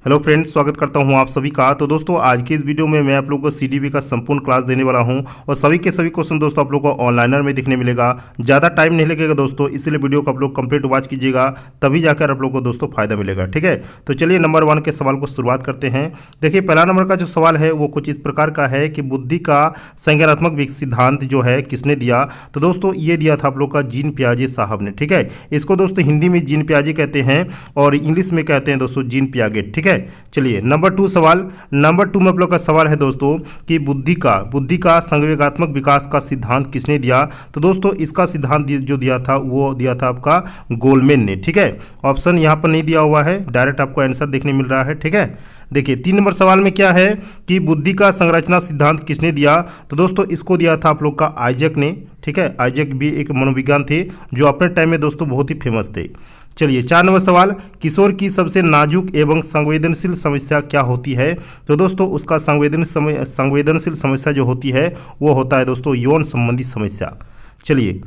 Hello friends, स्वागत करता हूं आप सभी का। तो दोस्तों आज की इस वीडियो में मैं आप लोगों को सीडीपी का संपूर्ण क्लास देने वाला हूं और सभी के सभी क्वेश्चन दोस्तों आप लोगों को ऑनलाइनर में दिखने मिलेगा। ज़्यादा टाइम नहीं लगेगा दोस्तों, इसलिए वीडियो को आप लोग कंप्लीट वॉच कीजिएगा, तभी जाकर आप लोग को दोस्तों फायदा मिलेगा। ठीक है, तो चलिए नंबर 1 के सवाल को शुरुआत करते हैं। देखिए पहला नंबर का जो सवाल है वो कुछ इस प्रकार का है कि बुद्धि का संज्ञानात्मक सिद्धांत जो है किसने दिया। तो दोस्तों ये दिया था आप लोग का जीन पियाजे साहब ने। ठीक है, इसको दोस्तों हिंदी में जीन पियाजे कहते हैं और इंग्लिश में कहते हैं दोस्तों जीन पियागेट। ठीक है, चलिए नंबर 2 सवाल। नंबर 2 में आप लोग का सवाल है दोस्तों कि बुद्धि का संवेगात्मक विकास का सिद्धांत किसने दिया। तो दोस्तों इसका सिद्धांत जो दिया था वो दिया था आपका गोलमैन ने। ठीक है, ऑप्शन यहाँ पर नहीं दिया हुआ है, डायरेक्ट आपको आंसर देखने मिल रहा है। ठीक है, देखिए 3 नंबर सवाल में क्या है कि बुद्धि का संरचना सिद्धांत किसने दिया। तो दोस्तों इसको दिया था आप लोग का आइजैक ने। ठीक है, आइजैक भी एक मनोविज्ञान थे जो अपने टाइम में दोस्तों बहुत ही फेमस थे। चलिए 4 नंबर सवाल, किशोर की सबसे नाजुक एवं संवेदनशील समस्या क्या होती है। तो दोस्तों उसका संवेदनशील समस्या जो होती है वो होता है दोस्तों यौन संबंधी समस्या। चलिए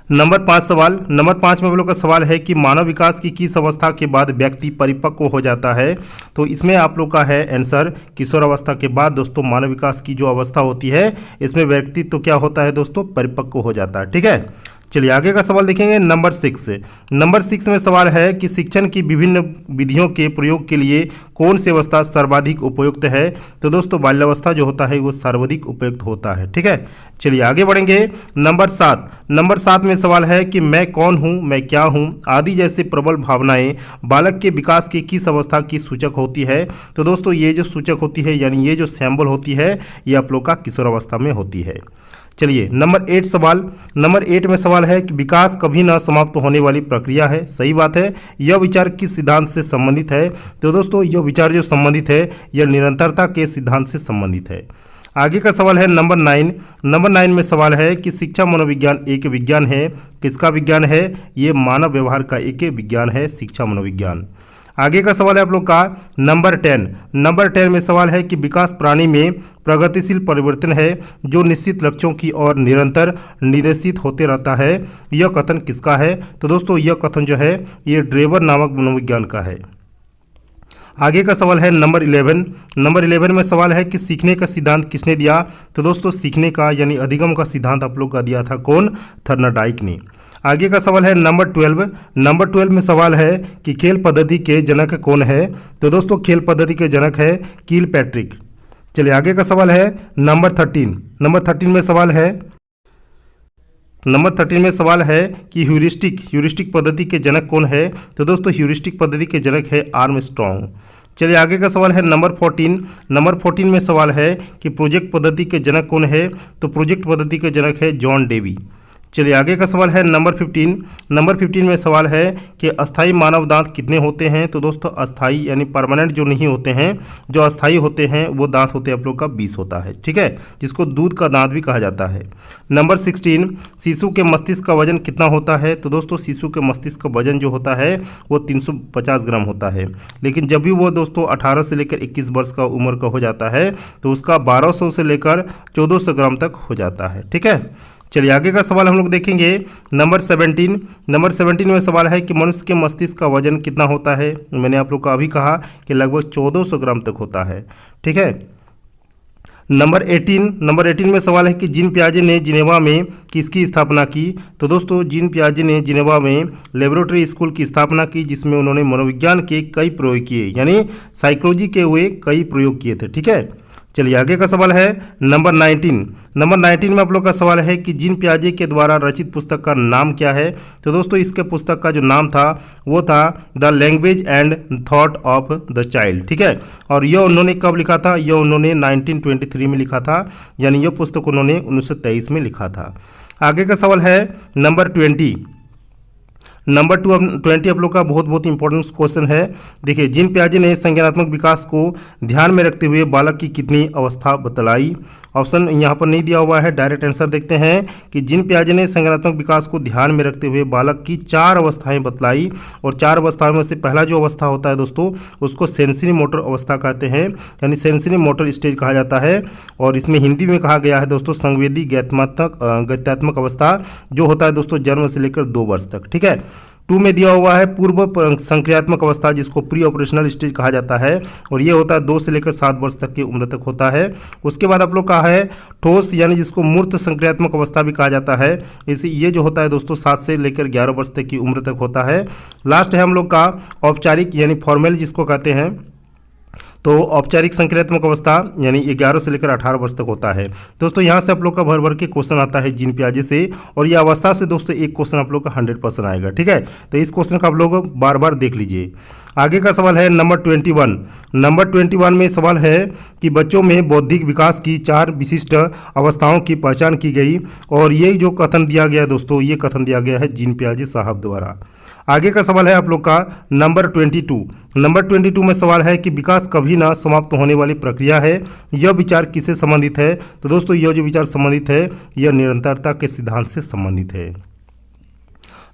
नंबर 5 सवाल। नंबर 5 में हम लोग का सवाल है कि मानव विकास की किस अवस्था के बाद व्यक्ति परिपक्व हो जाता है। तो इसमें आप लोग का है आंसर किशोर अवस्था के बाद दोस्तों मानव विकास की जो अवस्था होती है इसमें व्यक्ति तो क्या होता है दोस्तों परिपक्व हो जाता है। ठीक है, चलिए आगे का सवाल देखेंगे नंबर 6। नंबर 6 में सवाल है कि शिक्षण की विभिन्न विधियों के प्रयोग के लिए कौन सी अवस्था सर्वाधिक उपयुक्त है। तो दोस्तों बाल्यावस्था जो होता है वो सर्वाधिक उपयुक्त होता है। ठीक है, चलिए आगे बढ़ेंगे। नंबर 7। नंबर 7 में सवाल है कि मैं कौन हूँ, मैं क्या हूँ आदि जैसे प्रबल भावनाएं बालक के विकास की किस अवस्था की सूचक होती है। तो दोस्तों ये जो सूचक होती है यानी ये जो सैंबल होती है ये आप लोग का किशोर अवस्था में होती है। चलिए नंबर 8 सवाल। नंबर 8 में सवाल है कि विकास कभी न समाप्त होने वाली प्रक्रिया है। सही बात है, यह विचार किस सिद्धांत से संबंधित है। तो दोस्तों यह विचार जो संबंधित है यह निरंतरता के सिद्धांत से संबंधित है। आगे का सवाल है नंबर 9। नंबर 9 में सवाल है कि शिक्षा मनोविज्ञान एक विज्ञान है। किसका विज्ञान है, ये मानव व्यवहार का एक विज्ञान है शिक्षा मनोविज्ञान। आगे का सवाल है आप लोग का नंबर 10। नंबर 10 में सवाल है कि विकास प्राणी में प्रगतिशील परिवर्तन है जो निश्चित लक्ष्यों की ओर निरंतर निर्देशित होते रहता है। यह कथन किसका है। तो दोस्तों यह कथन जो है ये ड्रेवर नामक मनोविज्ञान का है। आगे का सवाल है नंबर 11। नंबर 11 में सवाल है कि सीखने का सिद्धांत किसने दिया। तो दोस्तों सीखने का यानी अधिगम का सिद्धांत आप लोग का दिया था कौन, थर्नडाइक ने। आगे का सवाल है नंबर 12। नंबर 12 में सवाल है कि खेल पद्धति के जनक कौन है। तो दोस्तों खेल पद्धति के जनक है कील पैट्रिक। चलिए आगे का सवाल है नंबर 13। नंबर 13 में सवाल है कि ह्यूरिस्टिक पद्धति के जनक कौन है। तो दोस्तों ह्यूरिस्टिक पद्धति के जनक है आर्मस्ट्रॉन्ग। चलिए आगे का सवाल है नंबर 14। नंबर 14 में सवाल है कि प्रोजेक्ट पद्धति के जनक कौन है। तो प्रोजेक्ट पद्धति के जनक है जॉन डेवी। चलिए आगे का सवाल है नंबर 15। नंबर 15 में सवाल है कि अस्थाई मानव दांत कितने होते हैं। तो दोस्तों अस्थाई यानी परमानेंट जो नहीं होते हैं, जो अस्थाई होते हैं वो दांत होते हैं आप लोग का 20 होता है। ठीक है, जिसको दूध का दांत भी कहा जाता है। नंबर 16, शिशु के मस्तिष्क का वजन कितना होता है। तो दोस्तों शिशु के मस्तिष्क का वजन जो होता है वो 350 ग्राम होता है, लेकिन जब भी वो दोस्तों 18 से लेकर 21 वर्ष का उम्र का हो जाता है तो उसका 1200 से लेकर 1400 ग्राम तक हो जाता है। ठीक है, चलिए आगे का सवाल हम लोग देखेंगे नंबर 17। नंबर 17 में सवाल है कि मनुष्य के मस्तिष्क का वजन कितना होता है। मैंने आप लोग को अभी कहा कि लगभग 1400 ग्राम तक होता है। ठीक है, नंबर 18 में सवाल है कि जीन पियाजे ने जिनेवा में किसकी स्थापना की। तो दोस्तों जीन पियाजे ने जिनेवा में लेबोरेटरी स्कूल की स्थापना की जिसमें उन्होंने मनोविज्ञान के कई प्रयोग किए यानी साइकोलॉजी के हुए कई प्रयोग किए थे। ठीक है, चलिए आगे का सवाल है नंबर 19। नंबर 19 में आप लोग का सवाल है कि जीन पियाजे के द्वारा रचित पुस्तक का नाम क्या है। तो दोस्तों इसके पुस्तक का जो नाम था वो था the language and thought of the child. ठीक है, और यह उन्होंने कब लिखा था, यह उन्होंने 1923 में लिखा था, यानी यह पुस्तक उन्होंने 1923 में लिखा था। आगे का सवाल है नंबर 20। नंबर 20 आप लोग का बहुत इंपॉर्टेंट क्वेश्चन है। देखिए जीन पियाजे ने संज्ञानात्मक विकास को ध्यान में रखते हुए बालक की कितनी अवस्था बतलाई। ऑप्शन यहाँ पर नहीं दिया हुआ है, डायरेक्ट आंसर देखते हैं कि जीन पियाजे ने संज्ञानात्मक विकास को ध्यान में रखते हुए बालक की 4 अवस्थाएं बतलाई, और 4 अवस्थाओं में से पहला जो अवस्था होता है दोस्तों उसको सेंसरी मोटर अवस्था कहते हैं, यानी सेंसरी मोटर स्टेज कहा जाता है, और इसमें हिंदी में कहा गया है दोस्तों संवेदी गत्यात्मक अवस्था, जो होता है दोस्तों जन्म से लेकर 2 वर्ष तक। ठीक है, टू में दिया हुआ है पूर्व संक्रियात्मक अवस्था, जिसको प्री ऑपरेशनल स्टेज कहा जाता है, और ये होता है 2 से लेकर 7 वर्ष तक की उम्र तक होता है। उसके बाद आप लोग का है ठोस यानी जिसको मूर्त संक्रियात्मक अवस्था भी कहा जाता है, इसे ये जो होता है दोस्तों 7 से लेकर 11 वर्ष तक की उम्र तक होता है। लास्ट है हम लोग का औपचारिक यानी फॉर्मल जिसको कहते हैं, तो औपचारिक संक्रियात्मक अवस्था यानी 11 से लेकर 18 वर्ष तक होता है। दोस्तों यहाँ से आप लोग का भर भर के क्वेश्चन आता है जीन पियाजे से, और ये अवस्था से दोस्तों एक क्वेश्चन आप लोग का 100% आएगा, ठीक है। तो इस क्वेश्चन का आप लोग बार बार देख लीजिए। आगे का सवाल है नंबर 21। नंबर 21 में सवाल है कि बच्चों में बौद्धिक विकास की 4 विशिष्ट अवस्थाओं की पहचान की गई, और ये जो कथन दिया गया दोस्तों, ये कथन दिया गया है जीन पियाजे साहब द्वारा। आगे का सवाल है आप लोग का नंबर 22। नंबर 22 में सवाल है कि विकास कभी ना समाप्त होने वाली प्रक्रिया है, यह विचार किससे संबंधित है। तो दोस्तों यह जो विचार संबंधित है यह निरंतरता के सिद्धांत से संबंधित है।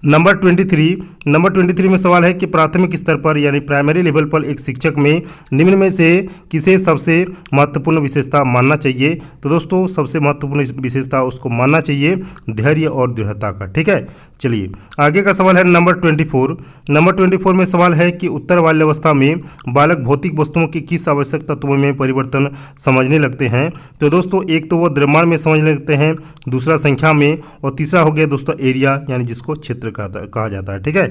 नंबर 23 में सवाल है कि प्राथमिक स्तर पर यानी प्राइमरी लेवल पर एक शिक्षक में निम्न में से किसे सबसे महत्वपूर्ण विशेषता मानना चाहिए। तो दोस्तों सबसे महत्वपूर्ण विशेषता उसको मानना चाहिए धैर्य और दृढ़ता का, ठीक है। चलिए आगे का सवाल है नंबर 24। नंबर 24 में सवाल है कि उत्तर बाल्यावस्था में बालक भौतिक वस्तुओं की किस आवश्यक तत्वों में परिवर्तन समझने लगते हैं। तो दोस्तों एक तो वो द्रव्यमान में समझने लगते हैं, दूसरा संख्या में, और तीसरा हो गया दोस्तों एरिया यानी जिसको क्षेत्र कहा जाता है, ठीक है।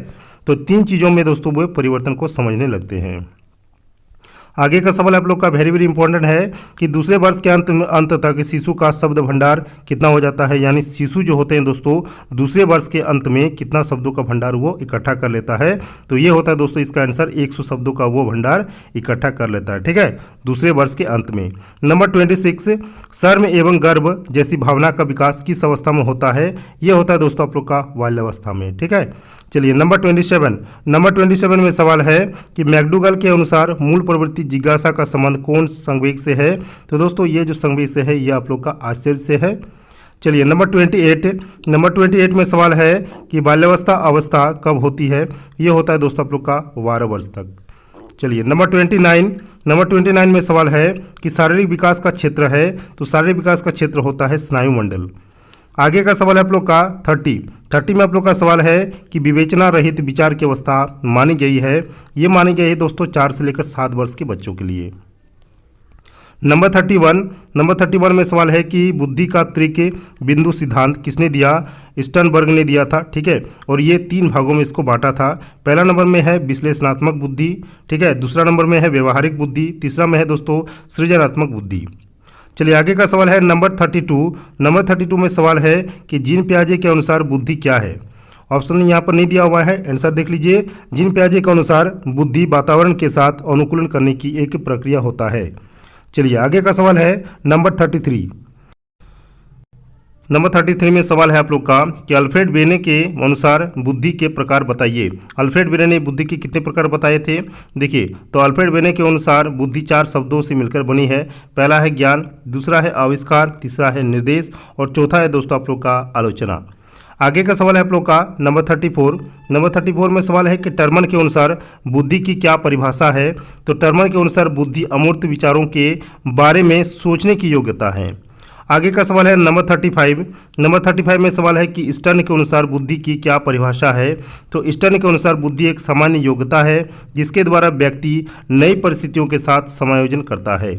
तो 3 चीज़ों में दोस्तों वो परिवर्तन को समझने लगते हैं। आगे का सवाल आप लोग का वेरी वेरी इंपॉर्टेंट है कि दूसरे वर्ष के अंत तक शिशु का शब्द भंडार कितना हो जाता है, यानी शिशु जो होते हैं दोस्तों दूसरे वर्ष के अंत में कितना शब्दों का भंडार वो इकट्ठा कर लेता है। तो ये होता है दोस्तों इसका आंसर 100 शब्दों का वो भंडार इकट्ठा कर लेता है, ठीक है, दूसरे वर्ष के अंत में। नंबर 26 शर्म एवं गर्व जैसी भावना का विकास किस अवस्था में होता है। ये होता है दोस्तों आप लोग का बाल्यावस्था में, ठीक है। चलिए नंबर 27 में सवाल है कि मैकडूगल के अनुसार मूल प्रवृत्ति जिज्ञासा का संबंध कौन संवेग से है। तो दोस्तों ये जो संवेग से है ये आप लोग का आश्चर्य से है। चलिए नंबर 28 में सवाल है कि बाल्यावस्था अवस्था कब होती है। ये होता है दोस्तों आप लोग का 12 वर्ष तक। चलिए नंबर 29 में सवाल है कि शारीरिक विकास का क्षेत्र है। तो शारीरिक विकास का क्षेत्र होता है स्नायुमंडल। आगे का सवाल है आप लोग का 30 में आप लोग का सवाल है कि विवेचना रहित विचार की अवस्था मानी गई है। ये मानी गई है दोस्तों 4 से लेकर 7 वर्ष के बच्चों के लिए। नंबर 31 में सवाल है कि बुद्धि का त्रिक बिंदु सिद्धांत किसने दिया। स्टर्नबर्ग ने दिया था, ठीक है, और ये 3 भागों में इसको बांटा था। पहला नंबर में है विश्लेषणात्मक बुद्धि, ठीक है, दूसरा नंबर में है व्यवहारिक बुद्धि, तीसरा में है दोस्तों सृजनात्मक बुद्धि। चलिए आगे का सवाल है नंबर 32 में सवाल है कि जीन पियाजे के अनुसार बुद्धि क्या है। ऑप्शन यहाँ पर नहीं दिया हुआ है, आंसर देख लीजिए। जीन पियाजे के अनुसार बुद्धि वातावरण के साथ अनुकूलन करने की एक प्रक्रिया होता है। चलिए आगे का सवाल है नंबर 33 में सवाल है आप लोग का कि अल्फ्रेड बेने के अनुसार बुद्धि के प्रकार बताइए। अल्फ्रेड बेने ने बुद्धि के कितने प्रकार बताए थे। देखिए तो अल्फ्रेड बेने के अनुसार बुद्धि 4 शब्दों से मिलकर बनी है। पहला है ज्ञान, दूसरा है आविष्कार, तीसरा है निर्देश, और चौथा है दोस्तों आप लोग का आलोचना। आगे का सवाल है आप लोग का नंबर 34 में सवाल है कि टर्मन के अनुसार बुद्धि की क्या परिभाषा है। तो टर्मन के अनुसार बुद्धि अमूर्त विचारों के बारे में सोचने की योग्यता है। आगे का सवाल है नंबर 35 में सवाल है कि स्टर्न के अनुसार बुद्धि की क्या परिभाषा है। तो स्टर्न के अनुसार बुद्धि एक सामान्य योग्यता है जिसके द्वारा व्यक्ति नई परिस्थितियों के साथ समायोजन करता है।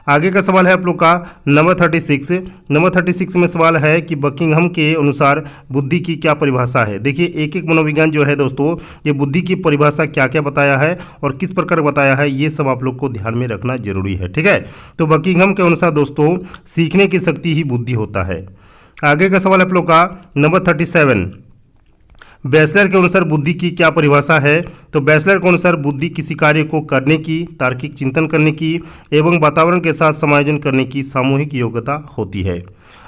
आगे का सवाल है आप लोग का नंबर 36 में सवाल है कि बकिंघम के अनुसार बुद्धि की क्या परिभाषा है। देखिए एक एक मनोविज्ञान जो है दोस्तों ये बुद्धि की परिभाषा क्या क्या बताया है और किस प्रकार बताया है, ये सब आप लोग को ध्यान में रखना जरूरी है, ठीक है। तो बकिंघम के अनुसार दोस्तों सीखने की शक्ति ही बुद्धि होता है। आगे का सवाल आप लोग का नंबर 37 बैचलर के अनुसार बुद्धि की क्या परिभाषा है। तो बैचलर के अनुसार बुद्धि किसी कार्य को करने की, तार्किक चिंतन करने की एवं वातावरण के साथ समायोजन करने की सामूहिक योग्यता होती है।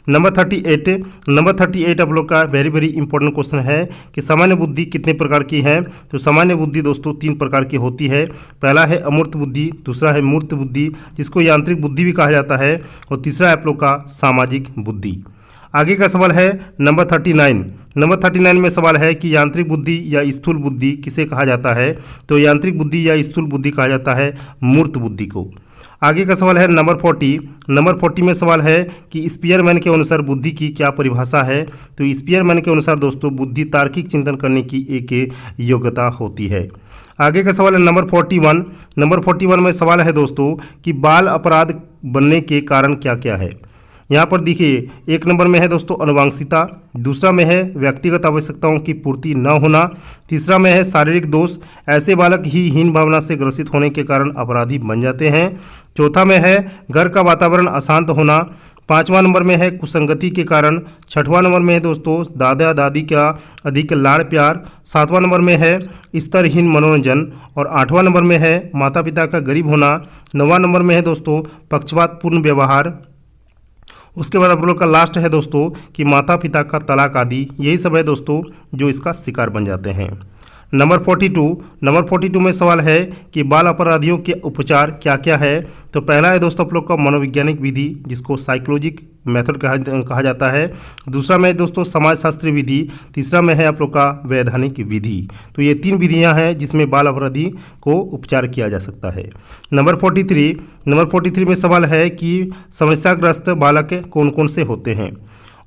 नंबर 38 आप लोग का वेरी वेरी इंपॉर्टेंट क्वेश्चन है कि सामान्य बुद्धि कितने प्रकार की है। तो सामान्य बुद्धि दोस्तों 3 प्रकार की होती है। पहला है अमूर्त बुद्धि, दूसरा है मूर्त बुद्धि जिसको यांत्रिक बुद्धि भी कहा जाता है, और तीसरा है आप लोग का सामाजिक बुद्धि। आगे का सवाल है नंबर 39 में सवाल है कि यांत्रिक बुद्धि या स्थूल बुद्धि किसे कहा जाता है। तो यांत्रिक बुद्धि या स्थूल बुद्धि कहा जाता है मूर्त बुद्धि को। आगे का सवाल है नंबर 40। नंबर 40 में सवाल है कि स्पीयरमैन के अनुसार बुद्धि की क्या परिभाषा है। तो स्पीयरमैन के अनुसार दोस्तों बुद्धि तार्किक चिंतन करने की एक योग्यता होती है। आगे का सवाल है नंबर 41। नंबर 41 में सवाल है दोस्तों कि बाल अपराध बनने के कारण क्या क्या है। यहाँ पर देखिए, एक नंबर में है दोस्तों अनुवांशिकता, दूसरा में है व्यक्तिगत आवश्यकताओं की पूर्ति न होना, तीसरा में है शारीरिक दोष, ऐसे बालक ही हीन भावना से ग्रसित होने के कारण अपराधी बन जाते हैं, चौथा में है घर का वातावरण अशांत होना, पांचवा नंबर में है कुसंगति के कारण, छठवां नंबर में है दोस्तों दादा दादी का अधिक लाड़ प्यार, सातवां नंबर में है स्तरहीन मनोरंजन और आठवां नंबर में है माता पिता का गरीब होना, नौवां नंबर में है दोस्तों पक्षपातपूर्ण व्यवहार। उसके बाद आप लोग का लास्ट है दोस्तों कि माता पिता का तलाक आदि, यही सब है दोस्तों जो इसका शिकार बन जाते हैं। नंबर 42 में सवाल है कि बाल अपराधियों के उपचार क्या क्या है। तो पहला है दोस्तों आप लोग का मनोवैज्ञानिक विधि जिसको साइकोलॉजिक मेथड कहा जाता है, दूसरा में दोस्तों समाजशास्त्री विधि, तीसरा में है आप लोग का वैधानिक विधि। तो ये 3 विधियां हैं जिसमें बाल अपराधी को उपचार किया जा सकता है। नंबर 43 में सवाल है कि समस्याग्रस्त बालक कौन कौन से होते हैं।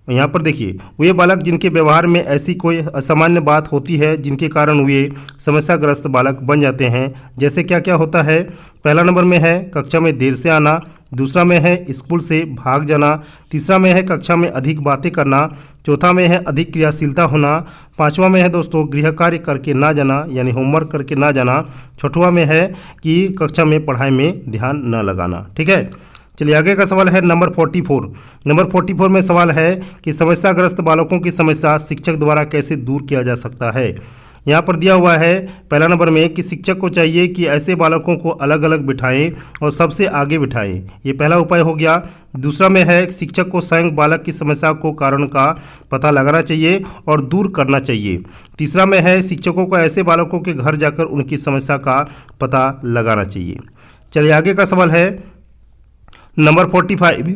यहाँ पर देखिए, वे बालक जिनके व्यवहार में ऐसी कोई असामान्य बात होती है जिनके कारण वे समस्याग्रस्त बालक बन जाते हैं। जैसे क्या क्या होता है, पहला नंबर में है कक्षा में देर से आना, दूसरा में है स्कूल से भाग जाना, तीसरा में है कक्षा में अधिक बातें करना, चौथा में है अधिक क्रियाशीलता होना, पांचवा में है दोस्तों गृह कार्य करके ना जाना यानी होमवर्क करके ना जाना, छठवां में है कि कक्षा में पढ़ाई में ध्यान न लगाना। ठीक है, चलिए आगे का सवाल है नंबर 44। नंबर 44 में सवाल है कि समस्याग्रस्त बालकों की समस्या शिक्षक द्वारा कैसे दूर किया जा सकता है। यहाँ पर दिया हुआ है पहला नंबर में कि शिक्षक को चाहिए कि ऐसे बालकों को अलग अलग बिठाएं और सबसे आगे बिठाएं, ये पहला उपाय हो गया। दूसरा में है शिक्षक को स्वयं बालक की समस्या को कारण का पता लगाना चाहिए और दूर करना चाहिए। तीसरा में है शिक्षकों को ऐसे बालकों के घर जाकर उनकी समस्या का पता लगाना चाहिए। चलिए आगे का सवाल है नंबर 45।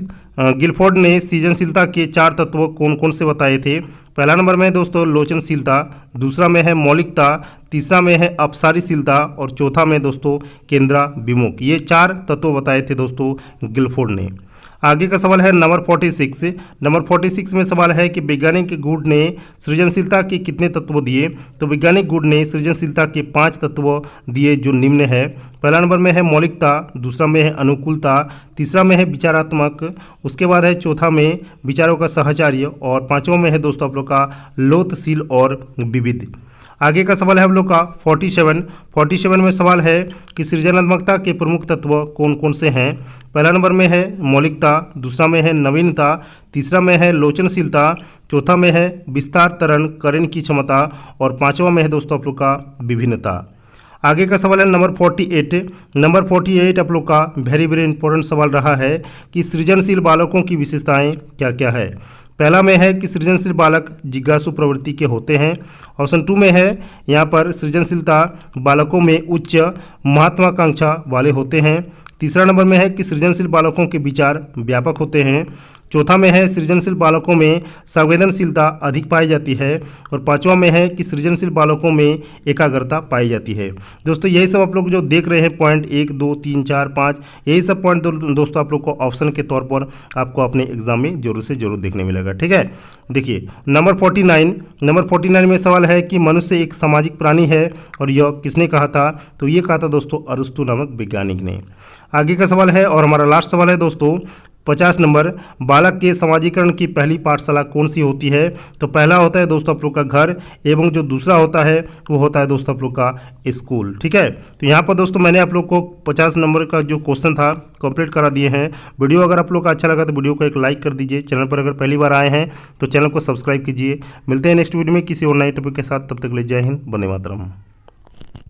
गिलफोर्ड ने सृजनशीलता के 4 तत्व कौन कौन से बताए थे। पहला नंबर में दोस्तों लोचनशीलता, दूसरा में है मौलिकता, तीसरा में है अपसारीशीलता और चौथा में दोस्तों केंद्राभिमुख। ये 4 तत्व बताए थे दोस्तों गिलफोर्ड ने। आगे का सवाल है नंबर 46। नंबर 46 में सवाल है कि वैज्ञानिक गुड ने सृजनशीलता के कितने तत्व दिए। तो वैज्ञानिक गुड ने सृजनशीलता के 5 तत्व दिए जो निम्न है। पहला नंबर में है मौलिकता, दूसरा में है अनुकूलता, तीसरा में है विचारात्मक, उसके बाद है चौथा में विचारों का सहचार्य और पांचवा में है दोस्तों आप लोग का लोतशील और विविध। आगे का सवाल है हम लोग का 47 में सवाल है कि सृजनात्मकता के प्रमुख तत्व कौन कौन से हैं। पहला नंबर में है मौलिकता, दूसरा में है नवीनता, तीसरा में है लोचनशीलता, चौथा में है विस्तारतरण करने की क्षमता और पांचवा में है दोस्तों आप लोग का विभिन्नता। आगे का सवाल है नंबर 48। नंबर 48 आप लोग का वेरी इंपॉर्टेंट सवाल रहा है कि सृजनशील बालकों की विशेषताएं क्या क्या है। पहला में है कि सृजनशील बालक जिज्ञासु प्रवृत्ति के होते हैं। ऑप्शन 2 में है यहाँ पर सृजनशीलता बालकों में उच्च महत्वाकांक्षा वाले होते हैं। तीसरा नंबर में है कि सृजनशील बालकों के विचार व्यापक होते हैं। चौथा में है सृजनशील बालकों में संवेदनशीलता अधिक पाई जाती है और पांचवा में है कि सृजनशील बालकों में एकाग्रता पाई जाती है। दोस्तों यही सब आप लोग जो देख रहे हैं पॉइंट 1 2 3 4 5, यही सब पॉइंट दोस्तों आप लोग को ऑप्शन के तौर पर आपको अपने एग्जाम में जरूर से जरूर देखने मिलेगा। ठीक है, देखिए नंबर 49 में सवाल है कि मनुष्य एक सामाजिक प्राणी है और यह किसने कहा था। तो ये कहा था दोस्तों अरस्तु नामक वैज्ञानिक ने। आगे का सवाल है और हमारा लास्ट सवाल है दोस्तों 50 नंबर, बालक के समाजीकरण की पहली पाठशाला कौन सी होती है। तो पहला होता है दोस्तों आप लोग का घर एवं जो दूसरा होता है वो होता है दोस्तों आप लोग का स्कूल। ठीक है, तो यहाँ पर दोस्तों मैंने आप लोग को 50 नंबर का जो क्वेश्चन था कंप्लीट करा दिए हैं। वीडियो अगर आप लोग का अच्छा लगा तो वीडियो को एक लाइक कर दीजिए। चैनल पर अगर पहली बार आए हैं तो चैनल को सब्सक्राइब कीजिए। मिलते हैं नेक्स्ट वीडियो में किसी और नए टॉपिक के साथ, तब तक के लिए जय हिंद, वंदे मातरम।